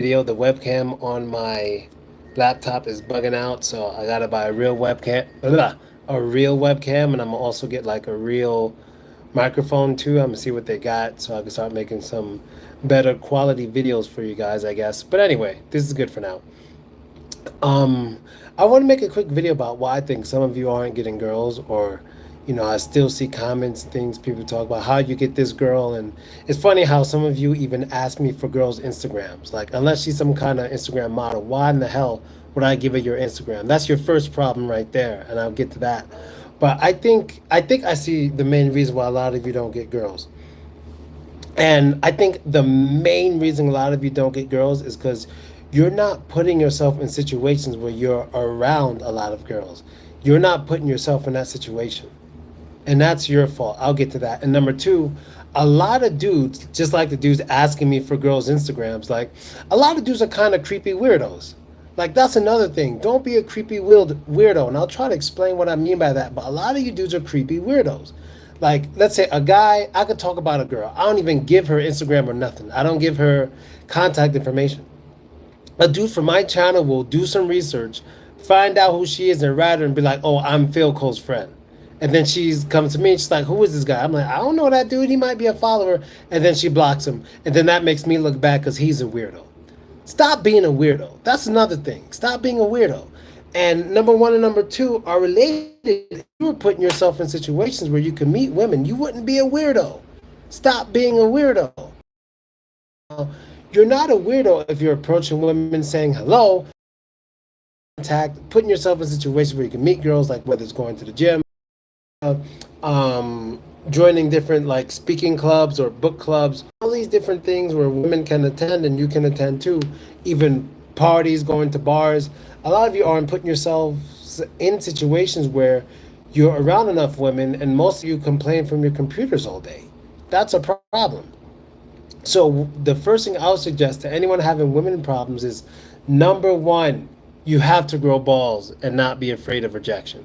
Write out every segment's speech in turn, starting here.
video. The webcam on my laptop is bugging out, so I gotta buy a real webcam. A real webcam, and I'm gonna also get like a real microphone too. I'm gonna see what they got so I can start making some better quality videos for you guys, I guess. But anyway, this is good for now. Um, I want to make a quick video about why I think some of you aren't getting girls, or, I still see comments, things people talk about how you get this girl, and it's funny how some of you even ask me for girls' Instagrams. Like, unless she's some kind of Instagram model, why in the hell would I give her your Instagram? That's your first problem right there, and I'll get to that. But I think I see the main reason why a lot of you don't get girls. And I think the main reason a lot of you don't get girls is because you're not putting yourself in situations where you're around a lot of girls. You're not putting yourself in that situation. And that's your fault. I'll get to that. And number two, a lot of dudes, just like the dudes asking me for girls' Instagrams, like a lot of dudes are kind of creepy weirdos. Like that's another thing. Don't be a creepy weirdo. And I'll try to explain what I mean by that. But a lot of you dudes are creepy weirdos. Like, let's say a guy, I could talk about a girl. I don't even give her Instagram or nothing. I don't give her contact information. A dude from my channel will do some research, find out who she is, and write her and be like, "Oh, I'm Philko's friend." And then she's comes to me and she's like, "Who is this guy?" I'm like, "I don't know that dude. He might be a follower." And then she blocks him. And then that makes me look bad because he's a weirdo. Stop being a weirdo. That's another thing. Stop being a weirdo. And number one and number two are related. If you were putting yourself in situations where you can meet women, you wouldn't be a weirdo. Stop being a weirdo. You're not a weirdo if you're approaching women saying hello, contact, putting yourself in situations where you can meet girls, like whether it's going to the gym, joining different like speaking clubs or book clubs, all these different things where women can attend and you can attend too, even parties, going to bars. A lot of you aren't putting yourselves in situations where you're around enough women, and most of you complain from your computers all day. That's a problem. So the first thing I would suggest to anyone having women problems is, number one, you have to grow balls and not be afraid of rejection.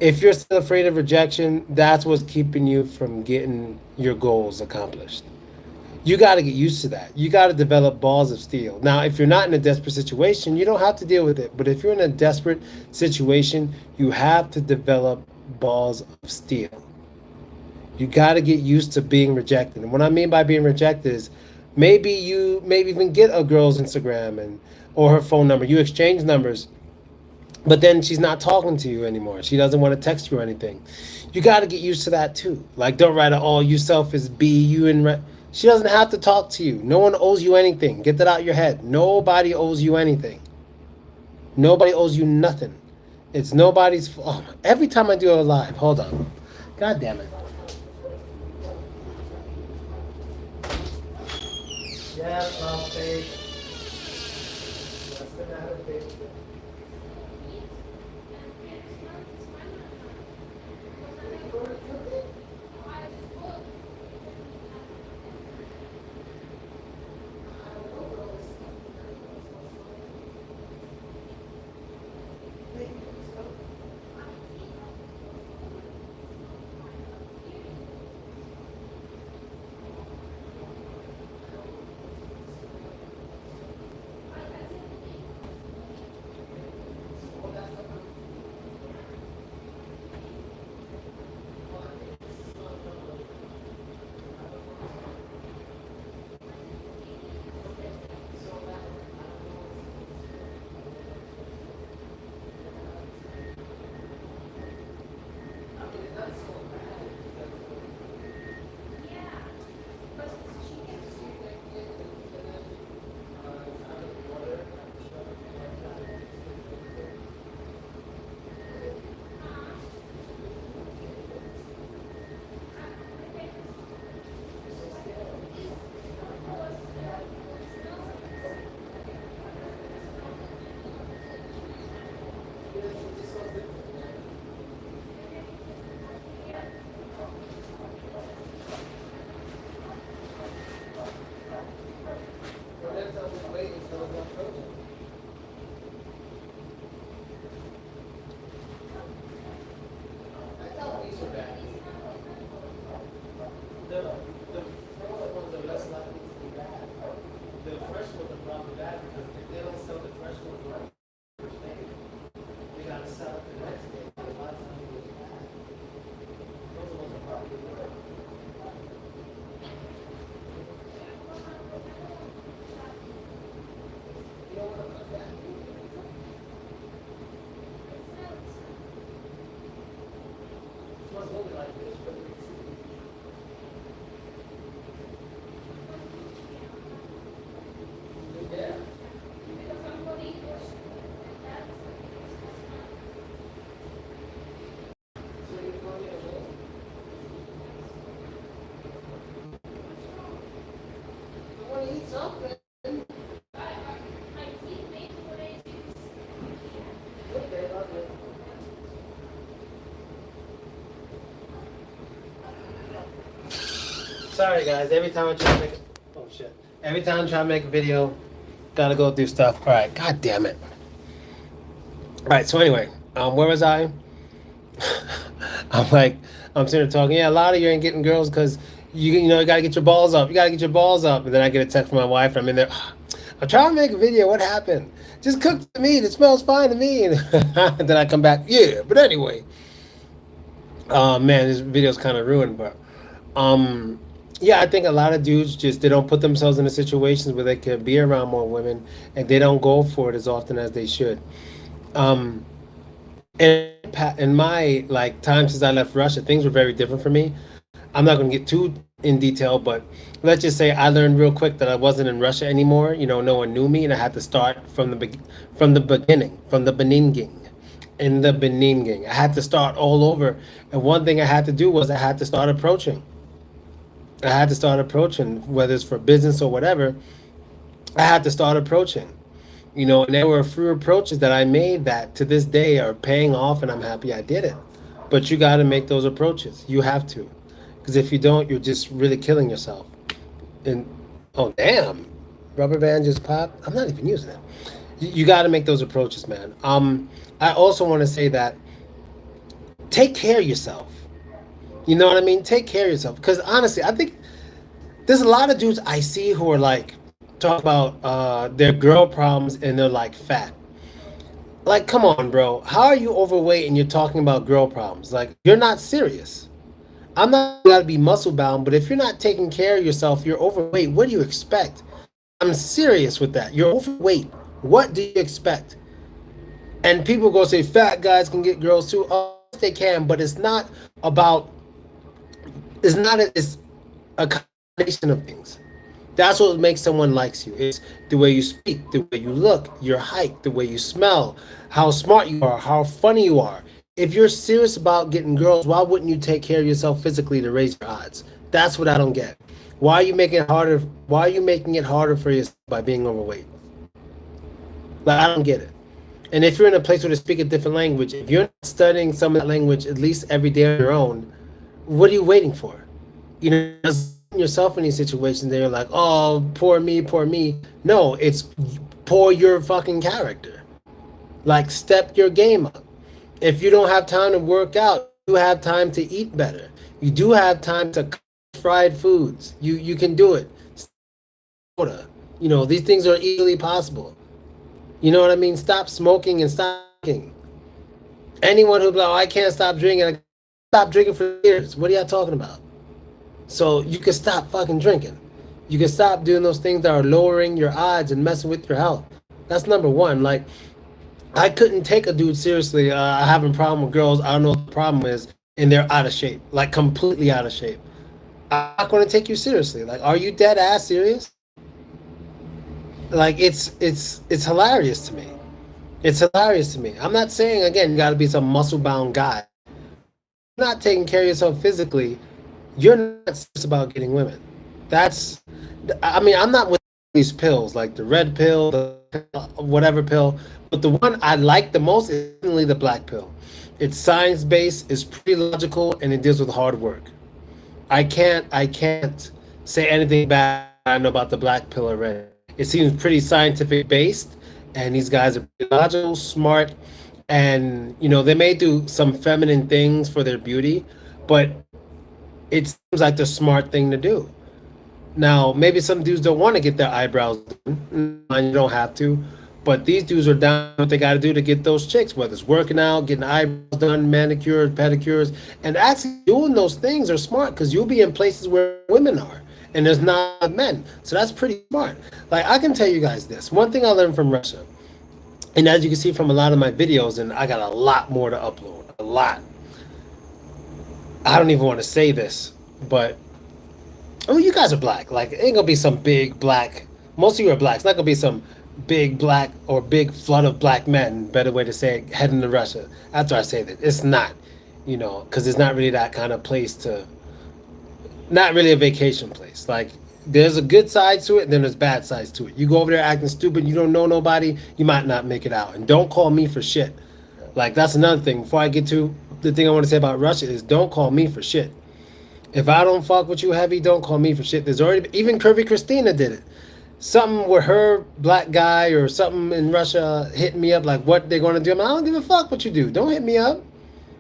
If you're still afraid of rejection, that's what's keeping you from getting your goals accomplished. You got to get used to that. You got to develop balls of steel. Now, if you're not in a desperate situation, you don't have to deal with it. But if you're in a desperate situation, you have to develop balls of steel. You got to get used to being rejected. And what I mean by being rejected is maybe even get a girl's Instagram and or her phone number. You exchange numbers, but then she's not talking to you anymore. She doesn't want to text you or anything. You got to get used to that too. Like, don't write, "Oh, you self is B, you and she doesn't have to talk to you. No one owes you anything. Get that out of your head. Nobody owes you anything. Nobody owes you nothing. It's nobody's fault. Oh, every time I do a live, hold on. God damn it. Yeah, The frozen ones are less likely to be bad. The fresh ones are probably Sorry guys, every time I try to make a, oh shit. Every time I try to make a video, gotta go do stuff. Alright, god damn it. Alright, so anyway, where was I? I'm like, I'm sitting there talking, yeah, a lot of you ain't getting girls because you gotta get your balls up. You gotta get your balls up. And then I get a text from my wife and I'm in there, I'm trying to make a video, what happened? Just cook the meat, it smells fine to me. And then I come back, yeah, but anyway. Man, this video's kind of ruined, but yeah, I think a lot of dudes just they don't put themselves in the situations where they can be around more women, and they don't go for it as often as they should. Um, in my like time since I left Russia, things were very different for me. I'm not going to get too in detail, but let's just say I learned real quick that I wasn't in Russia anymore. No one knew me, and I had to start from the beginning, from the beginning, in the beginning. I had to start all over, and one thing I had to do was I had to start approaching. I had to start approaching, whether it's for business or whatever. I had to start approaching. And there were a few approaches that I made that to this day are paying off, and I'm happy I did it. But you got to make those approaches. You have to, because if you don't, you're just really killing yourself. And oh damn, rubber band just popped. I'm not even using it. You got to make those approaches, man. I also want to say that take care of yourself. You know what I mean? Take care of yourself. Because honestly, I think there's a lot of dudes I see who are like talk about their girl problems and they're like fat. Like, come on, bro. How are you overweight and you're talking about girl problems? Like, you're not serious. I'm not gotta be muscle bound, but if you're not taking care of yourself, you're overweight. What do you expect? I'm serious with that. You're overweight. What do you expect? And people go say fat guys can get girls too. Oh, they can, but it's not about. It's a combination of things. That's what makes someone likes you. It's the way you speak, the way you look, your height, the way you smell, how smart you are, how funny you are. If you're serious about getting girls, why wouldn't you take care of yourself physically to raise your odds? That's what I don't get. Why are you making it harder? Why are you making it harder for yourself by being overweight? Like, I don't get it. And if you're in a place where they speak a different language, if you're not studying some of that language at least every day on your own, what are you waiting for? Just yourself in these situations that you're like, oh, poor me, poor me. No, it's poor your fucking character. Like, step your game up. If you don't have time to work out, you have time to eat better. You do have time to cook fried foods. You can do it. These things are easily possible. You know what I mean? Stop smoking and stop drinking. Anyone who's like, oh, I can't stop drinking. I stop drinking for years. What are y'all talking about? So you can stop fucking drinking. You can stop doing those things that are lowering your odds and messing with your health. That's number one. Like, I couldn't take a dude seriously. I have a problem with girls. I don't know what the problem is. And they're out of shape. Like, completely out of shape. I'm not going to take you seriously. Like, are you dead ass serious? Like, it's hilarious to me. It's hilarious to me. I'm not saying, again, you got to be some muscle-bound guy. You're not taking care of yourself physically. You're not serious about getting women. I'm not with these pills, like the red pill, the whatever pill. But the one I like the most is definitely the black pill. It's science-based, it's pretty logical, and it deals with hard work. I can't say anything bad I know about the black pill already. It seems pretty scientific based, and these guys are pretty logical, smart, and they may do some feminine things for their beauty, but it seems like the smart thing to do. Now, maybe some dudes don't want to get their eyebrows done, and you don't have to, but these dudes are down what they got to do to get those chicks, whether it's working out, getting eyebrows done, manicures, pedicures, and actually doing those things are smart because you'll be in places where women are. And there's not men. So that's pretty smart. Like, I can tell you guys this. One thing I learned from Russia, and as you can see from a lot of my videos, and I got a lot more to upload. A lot. I don't even want to say this, but you guys are black. Like, it ain't gonna be some big black. Most of you are black. It's not gonna be some big black or big flood of black men. Better way to say it, heading to Russia. After I say that, it's not. Because it's not really that kind of place to. Not really a vacation place. Like, there's a good side to it, and then there's bad sides to it. You go over there acting stupid, you don't know nobody, you might not make it out. And don't call me for shit. Like, that's another thing. Before I get to the thing I want to say about Russia is don't call me for shit. If I don't fuck with you heavy, don't call me for shit. There's already even Curvy Christina did it. Something with her black guy or something in Russia hitting me up like what they're gonna do. I'm like, I don't give a fuck what you do. Don't hit me up.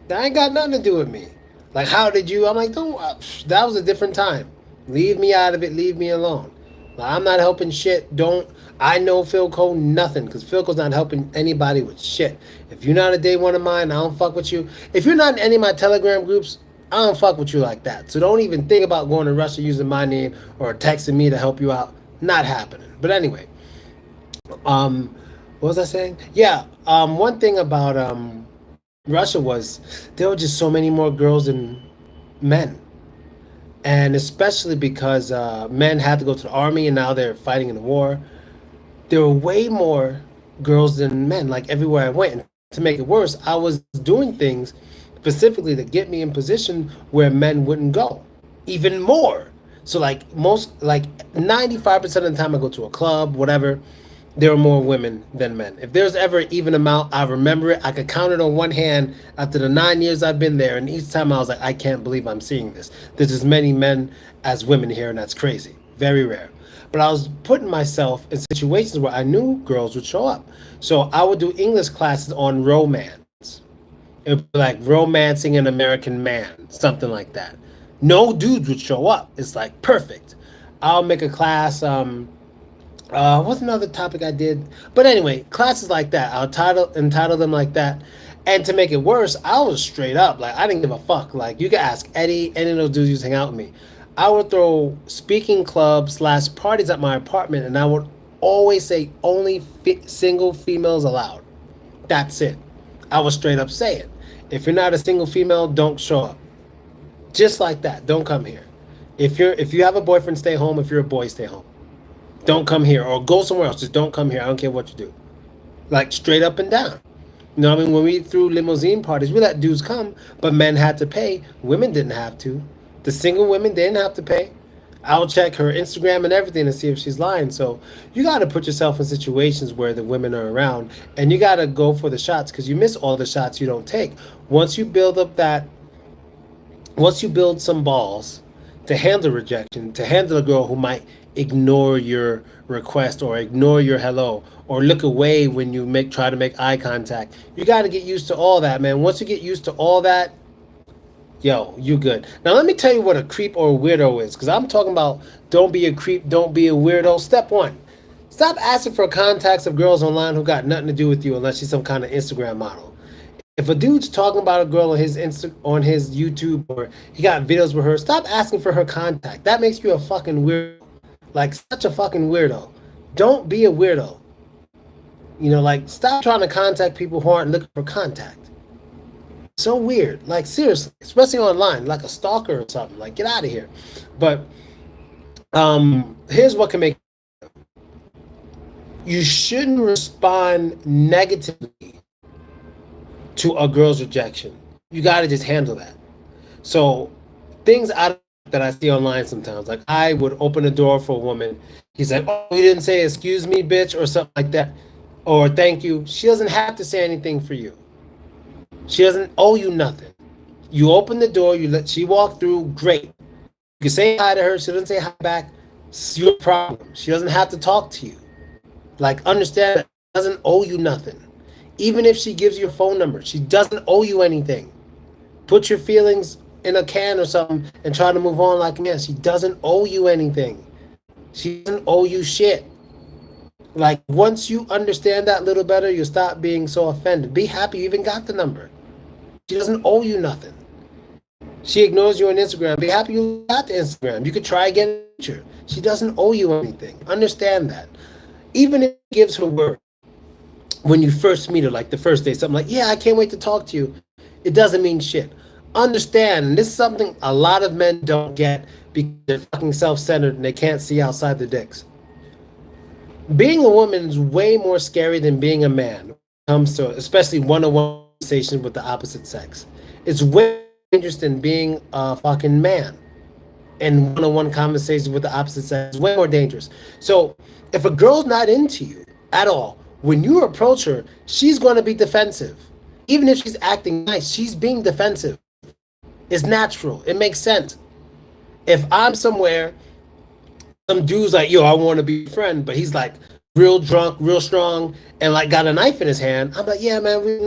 That ain't got nothing to do with me. Like, how did you? I'm like, don't. That was a different time. Leave me out of it. Leave me alone. Like, I'm not helping shit. Don't. I know Philko nothing because Philko's not helping anybody with shit. If you're not a day one of mine, I don't fuck with you. If you're not in any of my Telegram groups, I don't fuck with you like that. So don't even think about going to Russia using my name or texting me to help you out. Not happening. But anyway, what was I saying? Yeah, one thing about Russia was there were just so many more girls than men, and especially because men had to go to the army and now they're fighting in the war. There were way more girls than men. Like everywhere I went, and to make it worse, I was doing things specifically to get me in position where men wouldn't go, even more. So like 95% of the time I go to a club, whatever, there are more women than men. If there's ever an even amount, I remember it. I could count it on one hand after the 9 years I've been there, and each time I was like, I can't believe I'm seeing this. There's as many men as women here, and that's crazy. Very rare. But I was putting myself in situations where I knew girls would show up. So I would do English classes on romance. It would be like romancing an American man, something like that. No dudes would show up. It's like perfect. I'll make a class. What's another topic I did? But anyway, classes like that. I'll entitle them like that. And to make it worse, I was straight up like I didn't give a fuck. Like you could ask Eddie, any of those dudes used to hang out with me. I would throw speaking clubs slash parties at my apartment, and I would always say only single females allowed. That's it. I would straight up say it. If you're not a single female, don't show up. Just like that. Don't come here. If you have a boyfriend, stay home. If you're a boy, stay home. Don't come here or go somewhere else. Just don't come here. I don't care what you do. Like straight up and down. You know what I mean? When we threw limousine parties, we let dudes come, but men had to pay. Women didn't have to. The single women didn't have to pay. I'll check her Instagram and everything to see if she's lying. So you got to put yourself in situations where the women are around, and you got to go for the shots because you miss all the shots you don't take. Once you build up that, once you build some balls to handle rejection, to handle a girl who might ignore your request or ignore your hello or look away when you try to make eye contact, you got to get used to all that, man. Once you get used to all that, yo, you good. Now let me tell you what a creep or a weirdo is, because I'm talking about don't be a creep, don't be a weirdo. Step one, stop asking for contacts of girls online who got nothing to do with you unless she's some kind of Instagram model. If a dude's talking about a girl on his on his YouTube or he got videos with her, stop asking for her contact. That makes you a fucking weirdo. Like such a fucking weirdo. Don't be a weirdo. You know, like stop trying to contact people who aren't looking for contact. So weird. Like seriously, especially online, like a stalker or something. Like get out of here. But here's what can make you shouldn't respond negatively to a girl's rejection. You got to just handle that. So things out that I see online sometimes, like I would open a door for a woman. He's like, "Oh, you didn't say excuse me, bitch," or something like that, or "thank you." She doesn't have to say anything for you. She doesn't owe you nothing. You open the door, she walk through, great. You can say hi to her. She doesn't say hi back. It's your problem. She doesn't have to talk to you. Like understand that she doesn't owe you nothing. Even if she gives you a phone number, she doesn't owe you anything. Put your feelings in a can or something and try to move on like a man. She doesn't owe you anything. She doesn't owe you shit. Like once you understand that a little better, you'll stop being so offended. Be happy you even got the number. She doesn't owe you nothing. She ignores you on Instagram. Be happy you got the Instagram. You could try again in the future. She doesn't owe you anything. Understand that. Even if it gives her word when you first meet her, like the first day, something like, "Yeah, I can't wait to talk to you," it doesn't mean shit. Understand, and this is something a lot of men don't get because they're fucking self-centered and they can't see outside their dicks. Being a woman is way more scary than being a man when it comes to, especially one-on-one conversation with the opposite sex. It's way more dangerous than being a fucking man. And one-on-one conversation with the opposite sex is way more dangerous. So if a girl's not into you at all, when you approach her, she's going to be defensive. Even if she's acting nice, she's being defensive. It's natural. It makes sense. If I'm somewhere, some dude's like, yo, I want to be a friend, but he's like real drunk, real strong, and like got a knife in his hand. I'm like, yeah, man, we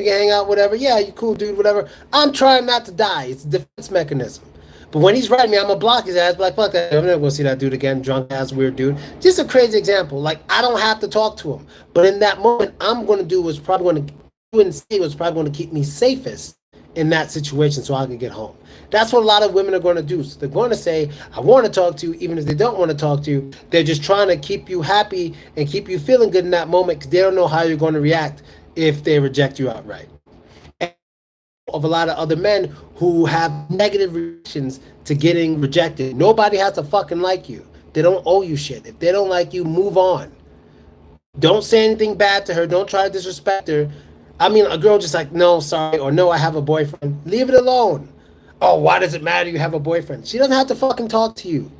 can hang out, whatever. Yeah, you cool, dude, whatever. I'm trying not to die. It's a defense mechanism. But when he's riding me, I'm gonna block his ass. Be like, fuck that. I'm never gonna see that dude again. Drunk ass, weird dude. Just a crazy example. Like I don't have to talk to him, but in that moment, I'm gonna do what's probably gonna do and say what's probably gonna keep me safest in that situation, so I can get home. That's what a lot of women are going to do. So they're going to say, I want to talk to you, even if they don't want to talk to you. They're just trying to keep you happy and keep you feeling good in that moment because they don't know how you're going to react if they reject you outright. And of a lot of other men who have negative reactions to getting rejected. Nobody has to fucking like you. They don't owe you shit. If they don't like you, move on. Don't say anything bad to her. Don't try to disrespect her. I mean, a girl just like, no, sorry, or no, I have a boyfriend. Leave it alone. Oh, why does it matter you have a boyfriend? She doesn't have to fucking talk to you.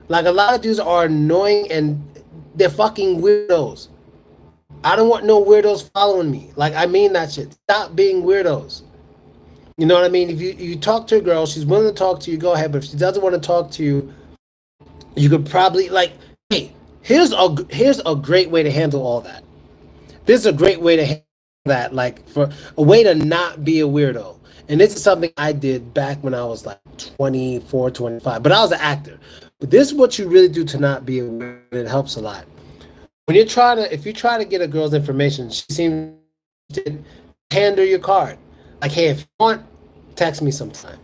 Like, a lot of dudes are annoying and they're fucking weirdos. I don't want no weirdos following me. Like, I mean that shit. Stop being weirdos. You know what I mean? If you talk to a girl, she's willing to talk to you, go ahead. But if she doesn't want to talk to you, you could probably, like, hey, here's a great way to handle all that. This is a great way to handle that, like for a way to not be a weirdo. And this is something I did back when I was like 24, 25, but I was an actor. But this is what you really do to not be a weirdo. It helps a lot. When you're trying to, if you try to get a girl's information, she seems to hand her your card. Like, hey, if you want, text me sometime.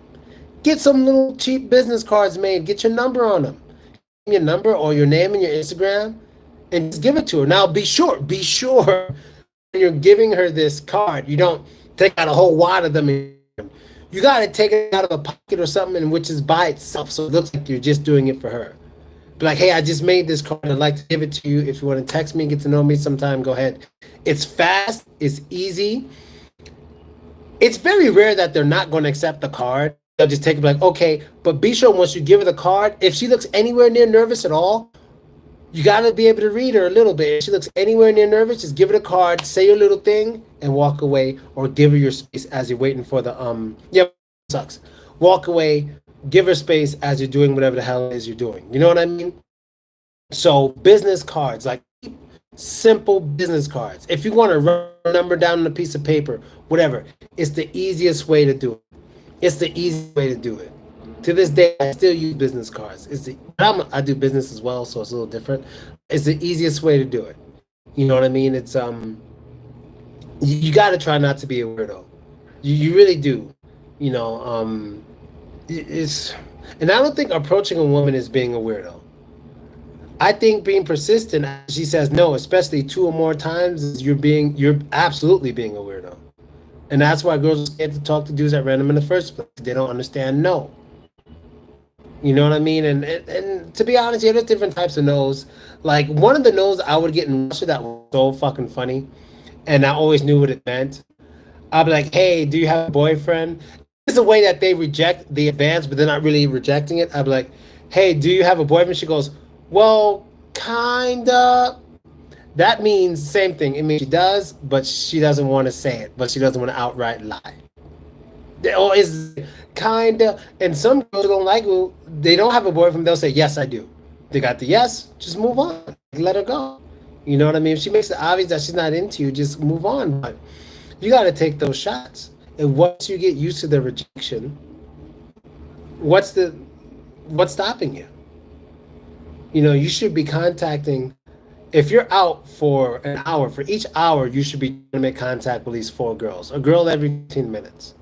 Get some little cheap business cards made. Get your number on them. Your number or your name and your Instagram, and just give it to her. Now, be sure when you're giving her this card, you don't take out a whole wad of them. You got to take it out of a pocket or something, in which is by itself, so it looks like you're just doing it for her. Be like, hey, I just made this card. I'd like to give it to you. If you want to text me, get to know me sometime, go ahead. It's fast. It's easy. It's very rare that they're not going to accept the card. They'll just take it like, okay, but be sure once you give her the card, if she looks anywhere near nervous at all, you got to be able to read her a little bit. If she looks anywhere near nervous, just give her the card, say your little thing, and walk away, or give her your space as you're waiting for the, yeah, sucks. Walk away, give her space as you're doing whatever the hell it is you're doing. You know what I mean? So business cards, like simple business cards. If you want to write a number down on a piece of paper, whatever, it's the easiest way to do it. It's the easy way to do it. To this day, I still use business cards. I do business as well, so it's a little different. It's the easiest way to do it. You know what I mean? It's you got to try not to be a weirdo. You really do. You know, it's, and I don't think approaching a woman is being a weirdo. I think being persistent, she says no, especially 2 or more times, is you're absolutely being a weirdo. And that's why girls are scared to talk to dudes at random in the first place. They don't understand no. You know what I mean? And to be honest, yeah, there's different types of no's. Like, one of the no's I would get in Russia that was so fucking funny, and I always knew what it meant. I'd be like, hey, do you have a boyfriend? It's a way that they reject the advance, but they're not really rejecting it. I'd be like, hey, do you have a boyfriend? She goes, well, kinda. That means the same thing. It means she does, but she doesn't want to say it, but she doesn't want to outright lie. Or is kinda, and some girls don't like who they don't have a boyfriend, they'll say, yes, I do. They got the yes, just move on. Let her go. You know what I mean? If she makes it obvious that she's not into you, just move on. But you got to take those shots. And once you get used to the rejection, what's stopping you? You know, you should be contacting. If you're out for an hour, for each hour, you should be trying to make contact with at least 4 girls. A girl every 15 minutes.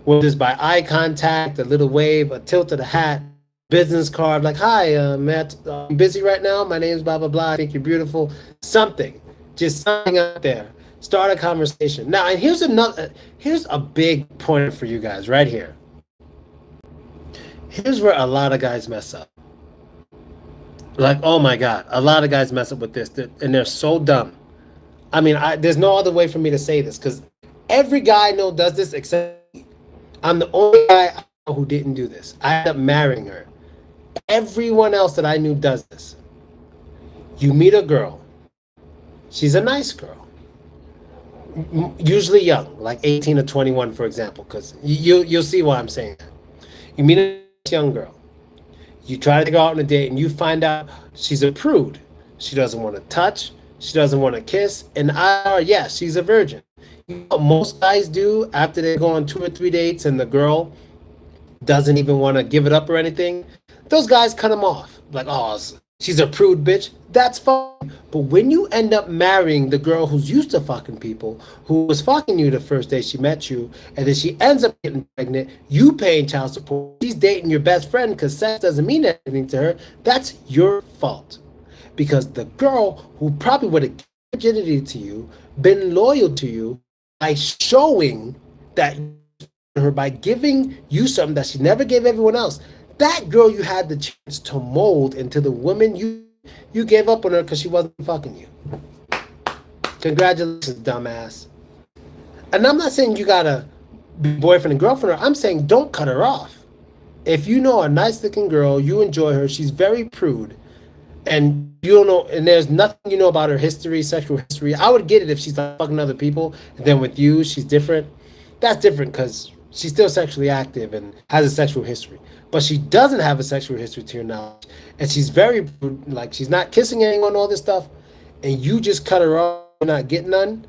Whether it's by eye contact, a little wave, a tilt of the hat, business card, like, hi, Matt, I'm busy right now. My name's blah, blah, blah. I think you're beautiful. Something. Just something out there. Start a conversation. Now, and here's a big point for you guys right here. Here's where a lot of guys mess up. Like, oh my God, a lot of guys mess up with this, and they're so dumb. I mean, there's no other way for me to say this, because every guy I know does this except me. I'm the only guy I know who didn't do this. I ended up marrying her. Everyone else that I knew does this. You meet a girl. She's a nice girl. Usually young, like 18 or 21, for example, because you'll see why I'm saying that. You meet a young girl. You try to go out on a date and you find out she's a prude. She doesn't want to touch. She doesn't want to kiss. And yeah, she's a virgin. You know what most guys do after they go on 2 or 3 dates and the girl doesn't even want to give it up or anything? Those guys cut them off. Like, oh, she's a prude bitch. That's fine. But when you end up marrying the girl who's used to fucking people, who was fucking you the first day she met you, and then she ends up getting pregnant, you paying child support, she's dating your best friend because sex doesn't mean anything to her, that's your fault. Because the girl who probably would have given virginity to you, been loyal to you, by showing that her, by giving you something that she never gave everyone else, that girl you had the chance to mold into the woman you gave up on her because she wasn't fucking you. Congratulations, dumbass. And I'm not saying you gotta be boyfriend and girlfriend. I'm saying don't cut her off. If you know a nice looking girl, you enjoy her, she's very prude, and you don't know, and there's nothing you know about her history, sexual history. I would get it if she's like fucking other people, and then with you, she's different. That's different because she's still sexually active and has a sexual history. But she doesn't have a sexual history to your knowledge, and she's very like she's not kissing anyone, all this stuff, and you just cut her off, not getting none,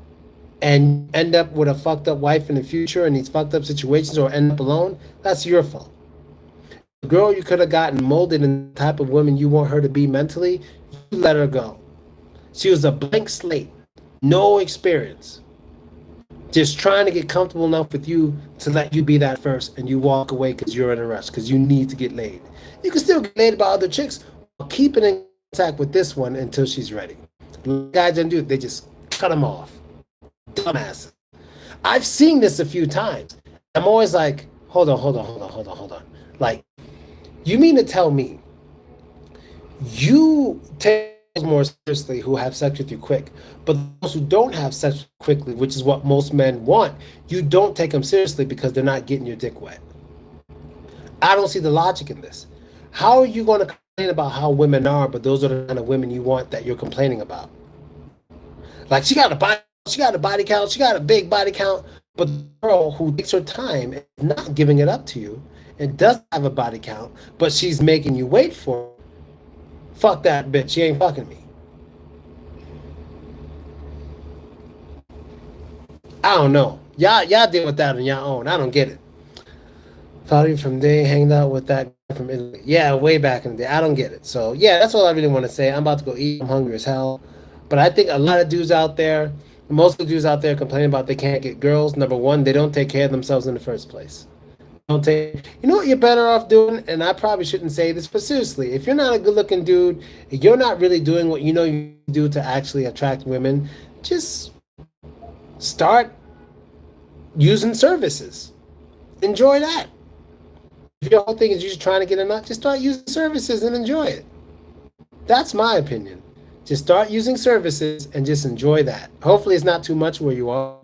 and end up with a fucked up wife in the future in these fucked up situations, or end up alone. That's your fault. The girl you could have gotten molded in the type of woman you want her to be mentally, you let her go. She was a blank slate, no experience, just trying to get comfortable enough with you to let you be that first, and you walk away because you're in a rush, because you need to get laid. You can still get laid by other chicks, but keep in contact with this one until she's ready. Guys don't do it, they just cut them off. Dumbasses. I've seen this a few times. I'm always like, hold on. Like, you mean to tell me you take more seriously who have sex with you quick, but those who don't have sex quickly, which is what most men want, you don't take them seriously because they're not getting your dick wet? I don't see the logic in this. How are you going to complain about how women are, but those are the kind of women you want that you're complaining about? Like, she got a body count, she got a big body count, but the girl who takes her time and is not giving it up to you and does have a body count, but she's making you wait for it, fuck that bitch, she ain't fucking me. I don't know. Y'all deal with that on your own. I don't get it. Thought you from day hanging out with that guy from Italy. Yeah, way back in the day. I don't get it. So yeah, that's all I really want to say. I'm about to go eat. I'm hungry as hell. But I think a lot of dudes out there, most of the dudes out there complaining about they can't get girls. Number one, they don't take care of themselves in the first place. You know what you're better off doing? And I probably shouldn't say this, but seriously, if you're not a good looking dude, you're not really doing what you know you do to actually attract women, just start using services. Enjoy that. If your whole thing is just trying to get a nut, just start using services and enjoy it. That's my opinion. Just start using services and just enjoy that. Hopefully it's not too much where you are.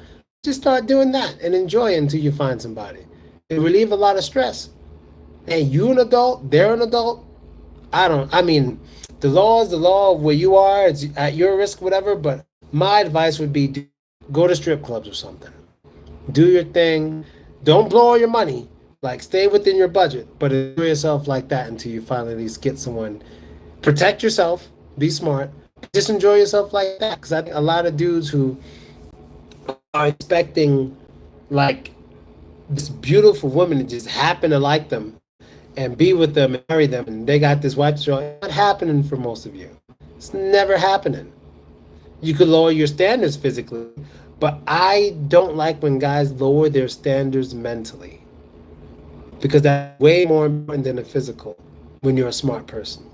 Just start doing that and enjoy it until you find somebody. It relieve a lot of stress. Hey, you an adult, they're an adult. I mean, the law is the law of where you are, it's at your risk, whatever, but my advice would be go to strip clubs or something. Do your thing. Don't blow all your money. Like, stay within your budget, but enjoy yourself like that until you finally at least get someone. Protect yourself. Be smart. Just enjoy yourself like that. Because I think a lot of dudes who are expecting, like, this beautiful woman to just happen to like them and be with them and marry them, and they got this wife show. It's not happening for most of you. It's never happening. You could lower your standards physically, but I don't like when guys lower their standards mentally, because that's way more important than the physical when you're a smart person.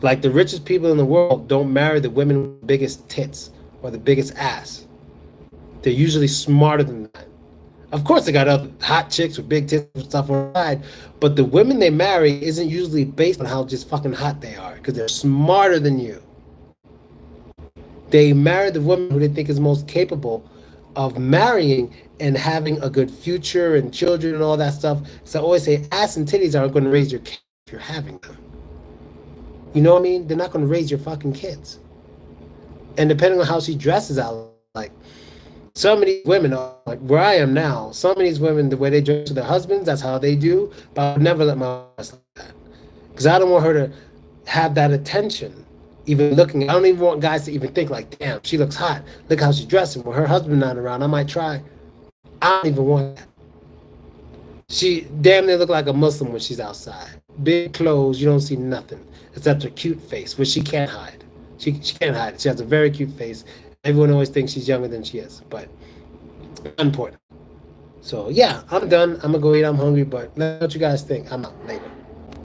Like, the richest people in the world don't marry the women with the biggest tits or the biggest ass. They're usually smarter than that. Of course, they got other hot chicks with big tits and stuff on the side, but the women they marry isn't usually based on how just fucking hot they are, because they're smarter than you. They marry the woman who they think is most capable of marrying and having a good future and children and all that stuff. So I always say ass and titties aren't going to raise your kids if you're having them. You know what I mean? They're not going to raise your fucking kids. And depending on how she dresses out, like, some of these women are like where I am now. Some of these women, the way they dress to their husbands, that's how they do. But I would never let my dress like that. because I don't want her to have that attention. Even looking, I don't even want guys to even think like, damn, she looks hot. Look how she's dressing. When her husband not around, I might try. I don't even want that. She damn near look like a Muslim when she's outside. Big clothes, you don't see nothing except her cute face, which she can't hide. She can't hide it. She has a very cute face. Everyone always thinks she's younger than she is, but important. So yeah, I'm done. I'm gonna go eat. I'm hungry, but let me know what you guys think. I'm out later.